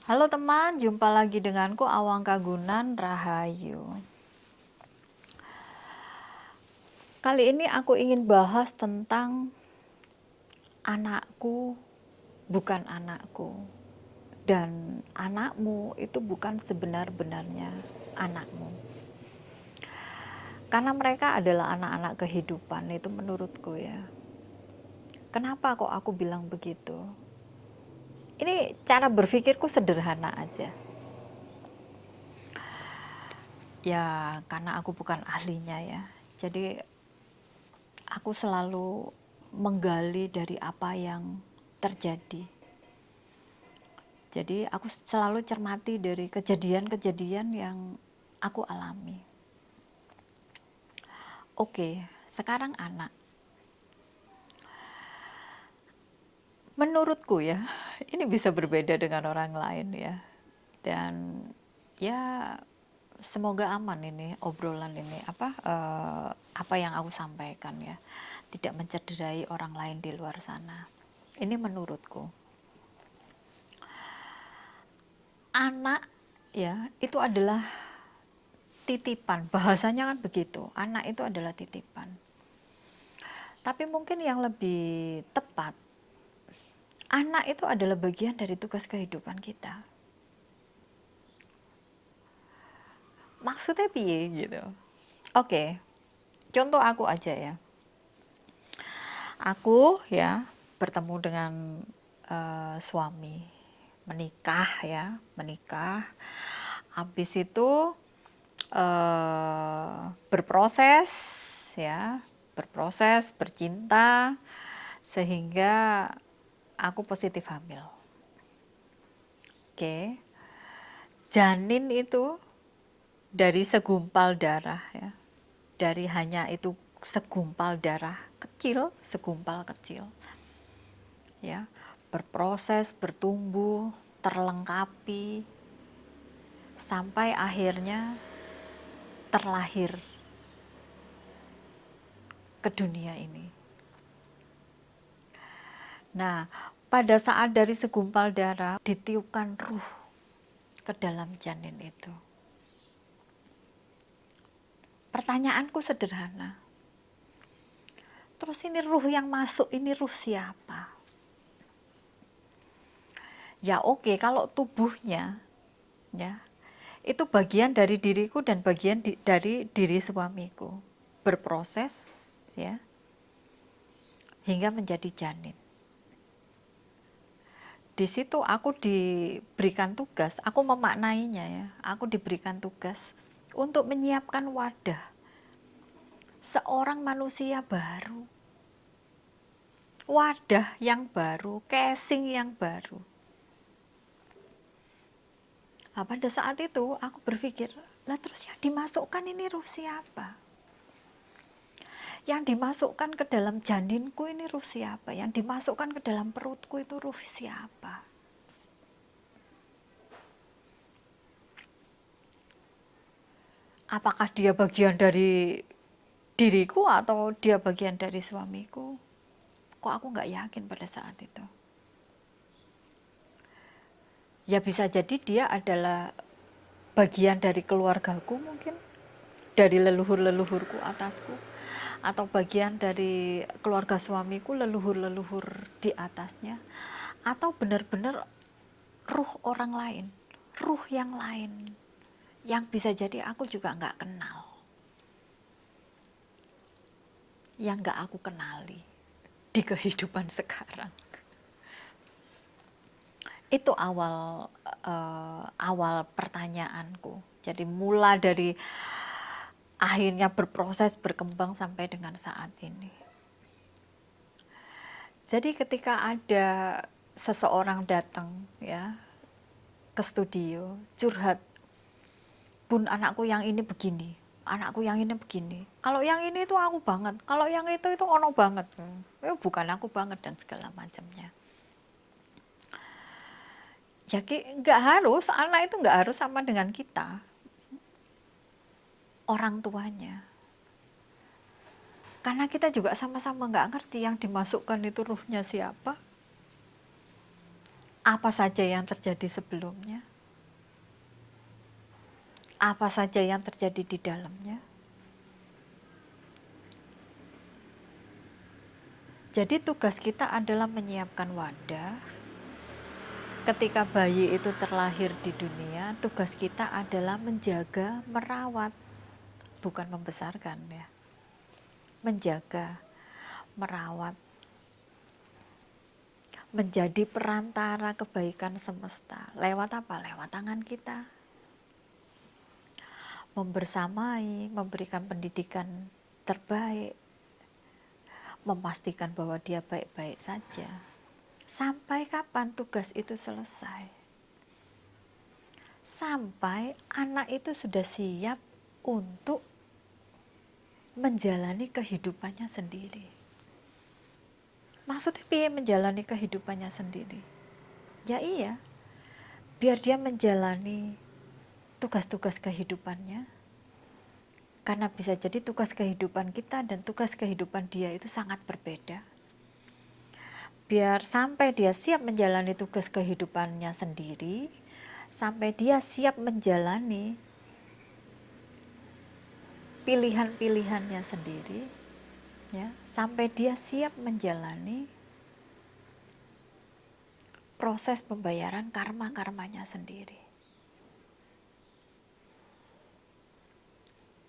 Halo teman, jumpa lagi denganku Awang Kagunan Rahayu. Kali ini aku ingin bahas tentang anakku bukan anakku. Dan anakmu itu bukan sebenar-benarnya anakmu. Karena mereka adalah anak-anak kehidupan, itu menurutku ya. Kenapa kok aku bilang begitu? Ini cara berpikirku sederhana aja. Ya, karena aku bukan ahlinya ya. Jadi aku selalu menggali dari apa yang terjadi. Jadi aku selalu cermati dari kejadian-kejadian yang aku alami. Oke, sekarang anak. Menurutku ya, ini bisa berbeda dengan orang lain ya. Dan ya semoga aman ini obrolan ini apa yang aku sampaikan ya. Tidak mencederai orang lain di luar sana. Ini menurutku. Anak ya itu adalah titipan, bahasanya kan begitu, anak itu adalah titipan. Tapi mungkin yang lebih tepat, anak itu adalah bagian dari tugas kehidupan kita. Maksudnya piye gitu. Oke, contoh aku aja ya. Aku ya bertemu dengan suami, menikah ya, menikah. Habis itu berproses ya, berproses, bercinta sehingga aku positif hamil. Oke. Janin itu dari segumpal darah ya. Dari hanya itu segumpal darah kecil, segumpal kecil. Ya, berproses, bertumbuh, terlengkapi sampai akhirnya terlahir ke dunia ini. Nah, pada saat dari segumpal darah ditiupkan ruh ke dalam janin itu. Pertanyaanku sederhana. Terus ini ruh yang masuk, ini ruh siapa? Ya oke, kalau tubuhnya ya itu bagian dari diriku dan bagian dari diri suamiku. Berproses ya hingga menjadi janin. Di situ aku diberikan tugas, aku memaknainya ya. Aku diberikan tugas untuk menyiapkan wadah seorang manusia baru. Wadah yang baru, casing yang baru. Nah, pada saat itu aku berpikir, lah terus yang dimasukkan ini ruh siapa? Yang dimasukkan ke dalam janinku ini ruh siapa? Yang dimasukkan ke dalam perutku itu ruh siapa? Apakah dia bagian dari diriku atau dia bagian dari suamiku? Kok aku nggak yakin pada saat itu. Ya bisa jadi dia adalah bagian dari keluargaku mungkin, dari leluhur-leluhurku atasku, atau bagian dari keluarga suamiku, leluhur-leluhur di atasnya, atau benar-benar ruh orang lain, ruh yang lain, yang bisa jadi aku juga nggak kenal, yang nggak aku kenali di kehidupan sekarang. Itu awal pertanyaanku. Jadi mulai dari akhirnya berproses berkembang sampai dengan saat ini. Jadi ketika ada seseorang datang ya ke studio curhat, Bun anakku yang ini begini, anakku yang ini begini. Kalau yang ini itu aku banget, kalau yang itu ono banget. Bukan aku banget dan segala macamnya. Jadi nggak harus, anak itu nggak harus sama dengan kita, orang tuanya. Karena kita juga sama-sama nggak ngerti yang dimasukkan itu ruhnya siapa. Apa saja yang terjadi sebelumnya, apa saja yang terjadi di dalamnya. Jadi tugas kita adalah menyiapkan wadah. Ketika bayi itu terlahir di dunia, tugas kita adalah menjaga, merawat, bukan membesarkan ya. Menjaga, merawat, menjadi perantara kebaikan semesta. Lewat apa? Lewat tangan kita. Membersamai, memberikan pendidikan terbaik, memastikan bahwa dia baik-baik saja. Sampai kapan tugas itu selesai? Sampai anak itu sudah siap untuk menjalani kehidupannya sendiri. Maksudnya piye menjalani kehidupannya sendiri? Ya iya, biar dia menjalani tugas-tugas kehidupannya. Karena bisa jadi tugas kehidupan kita dan tugas kehidupan dia itu sangat berbeda. Biar sampai dia siap menjalani tugas kehidupannya sendiri, sampai dia siap menjalani pilihan-pilihannya sendiri, ya, sampai dia siap menjalani proses pembayaran karma-karmanya sendiri.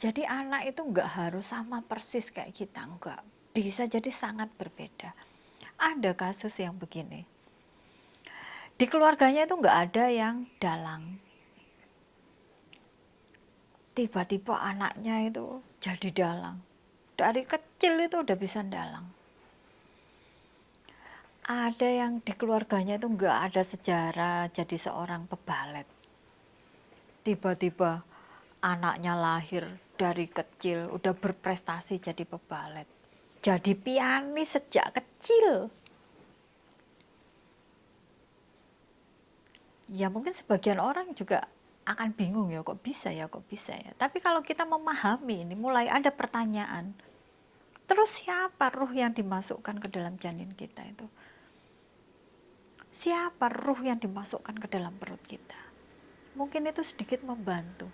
Jadi anak itu nggak harus sama persis kayak kita, enggak. Bisa jadi sangat berbeda. Ada kasus yang begini. Di keluarganya itu nggak ada yang dalang. Tiba-tiba anaknya itu jadi dalang. Dari kecil itu udah bisa dalang. Ada yang di keluarganya itu nggak ada sejarah jadi seorang pebalet. Tiba-tiba anaknya lahir dari kecil udah berprestasi jadi pebalet. Jadi pianis sejak kecil. Ya mungkin sebagian orang juga akan bingung ya kok bisa ya, kok bisa ya. Tapi kalau kita memahami ini, mulai ada pertanyaan. Terus siapa ruh yang dimasukkan ke dalam janin kita itu? Siapa ruh yang dimasukkan ke dalam perut kita? Mungkin itu sedikit membantu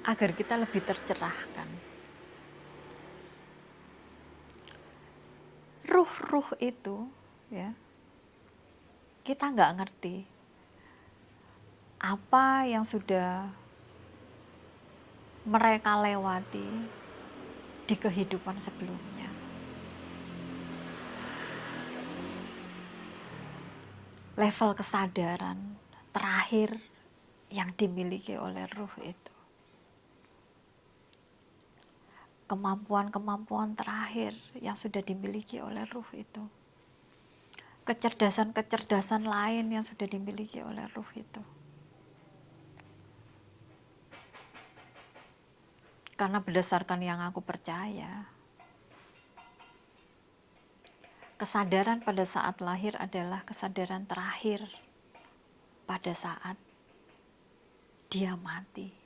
agar kita lebih tercerahkan. Ruh-ruh itu ya, kita nggak ngerti apa yang sudah mereka lewati di kehidupan sebelumnya. Level kesadaran terakhir yang dimiliki oleh ruh itu. Kemampuan-kemampuan terakhir yang sudah dimiliki oleh ruh itu. Kecerdasan-kecerdasan lain yang sudah dimiliki oleh ruh itu. Karena berdasarkan yang aku percaya, kesadaran pada saat lahir adalah kesadaran terakhir pada saat dia mati.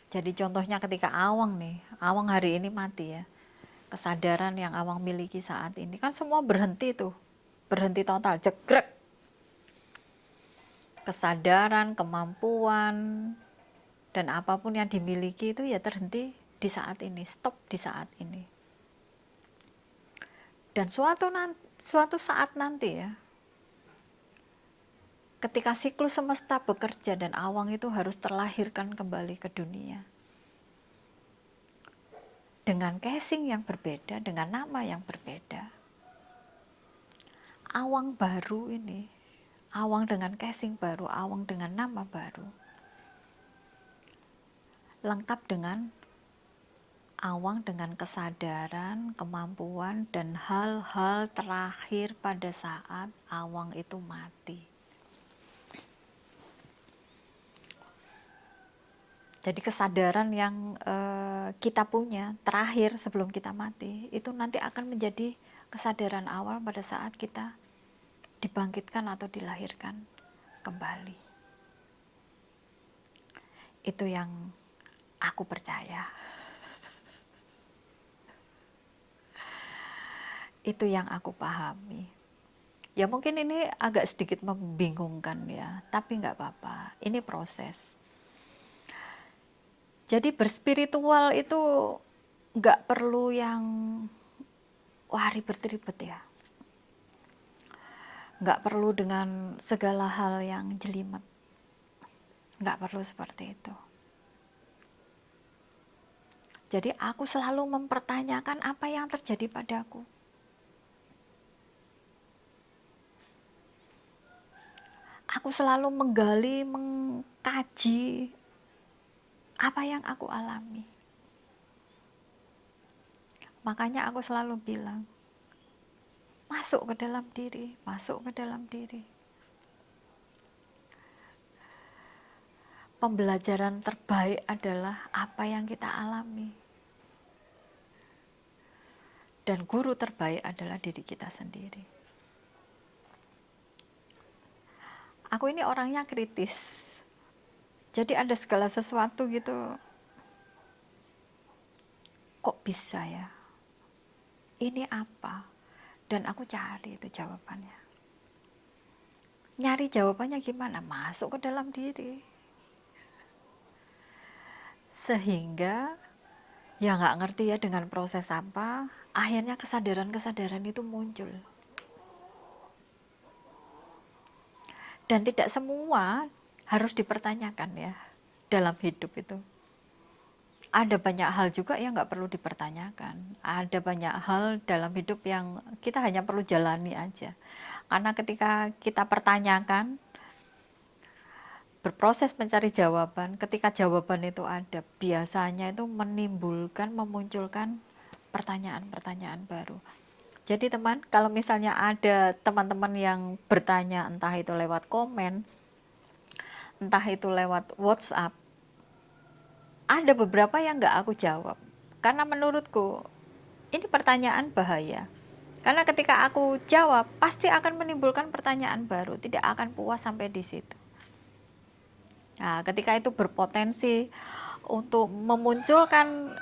Jadi contohnya ketika Awang nih, Awang hari ini mati ya. Kesadaran yang Awang miliki saat ini kan semua berhenti tuh. Berhenti total, jegrek. Kesadaran, kemampuan, dan apapun yang dimiliki itu ya terhenti di saat ini, stop di saat ini. Dan suatu saat nanti ya, ketika siklus semesta bekerja dan Awang itu harus terlahirkan kembali ke dunia. Dengan casing yang berbeda, dengan nama yang berbeda. Awang baru ini, Awang dengan casing baru, Awang dengan nama baru. Lengkap dengan Awang dengan kesadaran, kemampuan, dan hal-hal terakhir pada saat Awang itu mati. Jadi kesadaran yang kita punya terakhir sebelum kita mati, itu nanti akan menjadi kesadaran awal pada saat kita dibangkitkan atau dilahirkan kembali. Itu yang aku percaya. Itu yang aku pahami. Ya mungkin ini agak sedikit membingungkan ya, tapi nggak apa-apa, ini proses. Jadi berspiritual itu nggak perlu yang wah ribet-ribet ya. Nggak perlu dengan segala hal yang jelimet. Nggak perlu seperti itu. Jadi aku selalu mempertanyakan apa yang terjadi padaku. Aku selalu menggali, mengkaji apa yang aku alami. Makanya aku selalu bilang, masuk ke dalam diri, masuk ke dalam diri. Pembelajaran terbaik adalah apa yang kita alami. Dan guru terbaik adalah diri kita sendiri. Aku ini orangnya kritis. Jadi ada segala sesuatu gitu, kok bisa ya? Ini apa? Dan aku cari itu jawabannya. Nyari jawabannya gimana? Masuk ke dalam diri. Sehingga ya nggak ngerti ya dengan proses apa, akhirnya kesadaran-kesadaran itu muncul. Dan tidak semua harus dipertanyakan ya dalam hidup itu. Ada banyak hal juga yang nggak perlu dipertanyakan. Ada banyak hal dalam hidup yang kita hanya perlu jalani aja. Karena ketika kita pertanyakan, berproses mencari jawaban, ketika jawaban itu ada, biasanya itu menimbulkan, memunculkan pertanyaan-pertanyaan baru. Jadi teman, kalau misalnya ada teman-teman yang bertanya entah itu lewat komen, entah itu lewat WhatsApp, ada beberapa yang nggak aku jawab. Karena menurutku, ini pertanyaan bahaya. Karena ketika aku jawab, pasti akan menimbulkan pertanyaan baru, tidak akan puas sampai di situ. Nah, ketika itu berpotensi untuk memunculkan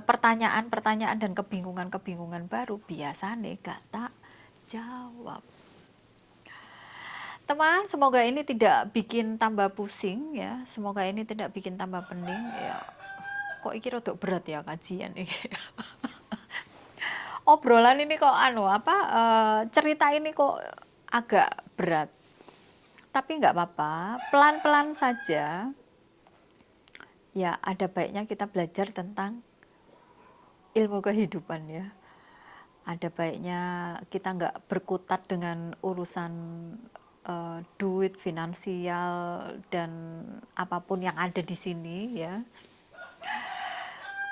pertanyaan-pertanyaan dan kebingungan-kebingungan baru, biasanya gak tak jawab. Teman, semoga ini tidak bikin tambah pusing ya, semoga ini tidak bikin tambah pening ya. Kok iki rodok berat ya kajian iki. Obrolan ini kok cerita ini kok agak berat. Tapi nggak apa-apa, pelan-pelan saja. Ya, ada baiknya kita belajar tentang ilmu kehidupan ya. Ada baiknya kita nggak berkutat dengan urusan duit, finansial, dan apapun yang ada di sini ya.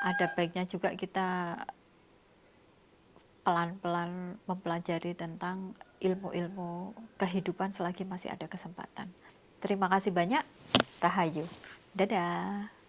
Ada baiknya juga kita pelan-pelan mempelajari tentang ilmu-ilmu kehidupan selagi masih ada kesempatan. Terima kasih banyak. Rahayu. Dadah.